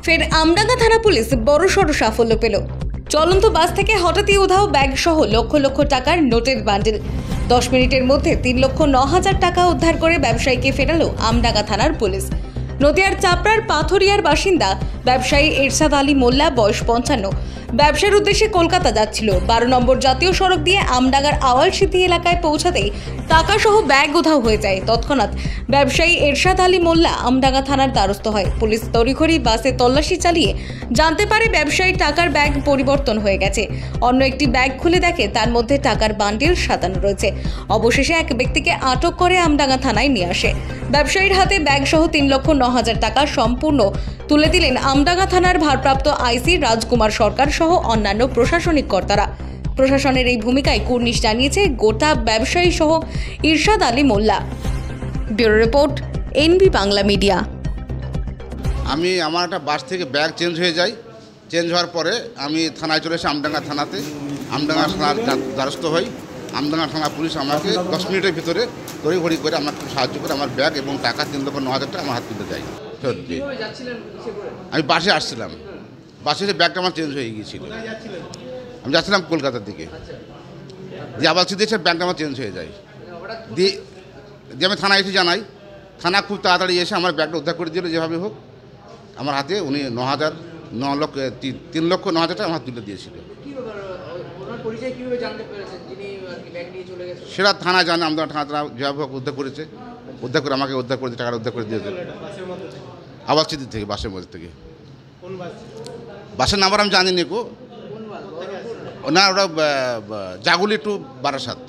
ফের আমডাঙ্গা থানা পুলিশ বড়সড় সাফল্য পেল। চলন্ত বাস থেকে হঠাৎই উধাও ব্যাগ সহ লক্ষ লক্ষ টাকার নোটের বান্ডিল। 10 মিনিটের মধ্যে 3,09,000 টাকা উদ্ধার করে ব্যবসায়ীকে ফেরালো আমডাঙ্গা থানার পুলিশ। নদিয়ার চাপড়ার পাথরিয়ার বাসিন্দা ব্যবসায়ী এরশাদ আলী মোল্লা, বয়স 55, ব্যবসার উদ্দেশ্যে কলকাতা যাচ্ছিল। 12 নম্বর জাতীয় সড়ক দিয়ে আমডাঙ্গার আওয়ালসিদ্ধি এলাকায় পৌঁছাতেই টাকাসহ ব্যাগ উধাও হয়ে যায়। তৎক্ষণাৎ ব্যবসায়ী এরশাদ আলী মোল্লা আমডাঙ্গা থানার দ্বারস্থ হয়। পুলিশ তড়িঘড়ি বাসে তল্লাশি চালিয়ে জানতে পারে ব্যবসায়ীর টাকার ব্যাগ পরিবর্তন হয়ে গেছে। অন্য একটি ব্যাগ খুলে দেখে তার মধ্যে টাকার বান্ডিল সাজানো রয়েছে। অবশেষে এক ব্যক্তিকে আটক করে আমডাঙ্গা থানায় নিয়ে আসে। ব্যবসায়ীর হাতে ব্যাগ সহ 3,09,000 টাকা সম্পূর্ণ তুলে দিলেন আমডাঙ্গা থানার ভারপ্রাপ্ত আইসি রাজকুমার সরকার সহ অন্যান্য প্রশাসনিক কর্তারা। প্রশাসনের এই ভূমিকায় কুর্নিশ জানিয়েছে গোটা ব্যবসায়ী সহ Irshad Ali Molla. Bureau report, NB Bangla media. আমার একটা বাস থেকে ব্যাগ চেঞ্জ হয়ে যায়। চেঞ্জ হওয়ার পরে আমি থানায় চলে এসে আমডাঙ্গা থানাতে আমডাঙ্গা থানার দ্বারস্থ হই। আমডাঙ্গা থানা পুলিশ আমাকে 10 মিনিটের ভিতরে তড়িঘড়ি করে আমাকে সাহায্য করে আমার ব্যাগ এবং টাকা 3,09,000 টাকা আমার হাত তুলে দেয়। আমি বাসে আসছিলাম, বাসে ব্যাগটা আমার চেঞ্জ হয়ে গিয়েছিল। আমি যাচ্ছিলাম কলকাতার দিকে, দিয়ে আবার সিদ্ধি এসে ব্যাগটা আমার চেঞ্জ হয়ে যায়। দিয়ে আমি থানায় এসে জানাই। থানা খুব তাড়াতাড়ি এসে আমার ব্যাগটা উদ্ধার করে দিল যেভাবে হোক। আমার হাতে উনি 3,09,000 টাকা আমার তুলে দিয়েছিল। সেটা থানা জানে, আমাদের থানা যেভাবে হোক উদ্ধার করেছে। উদ্ধার করে আমাকে উদ্ধার করে টাকাটা উদ্ধার করে দিয়েছে আবার সিদ্ধি থেকে, বাসের মধ্যে থেকে। বাসের নাম্বার আমি জানি নি কো না, ওটা জাগুলি টু বারাসাত।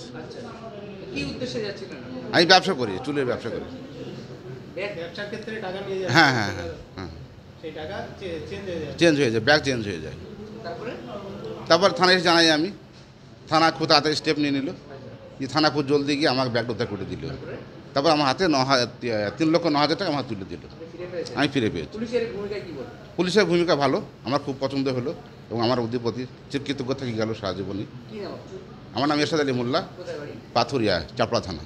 আমি ব্যবসা করি, চুলের ব্যবসা করি। হ্যাঁ হ্যাঁ হ্যাঁ হ্যাঁ, চেঞ্জ হয়ে যায়, ব্যাগ চেঞ্জ হয়ে যায়। তারপর থানায় এসে জানাই আমি। থানা খুব তাড়াতাড়ি স্টেপ নিয়ে নিল, যে থানা খুব জলদি গিয়ে আমার ব্যাগটা উদ্ধার করে দিল। তারপর আমার হাতে 3,09,000 টাকা আমার তুলে দিল, আমি ফিরে পেয়েছি। পুলিশের ভূমিকা ভালো, আমার খুব পছন্দ হলো এবং আমার অধিপতি চিরকৃতজ্ঞ থেকে গেল সারা জীবনই। আমার নাম এরশাদ আলী মোল্লা, পাথরিয়া, চাপড়া থানা।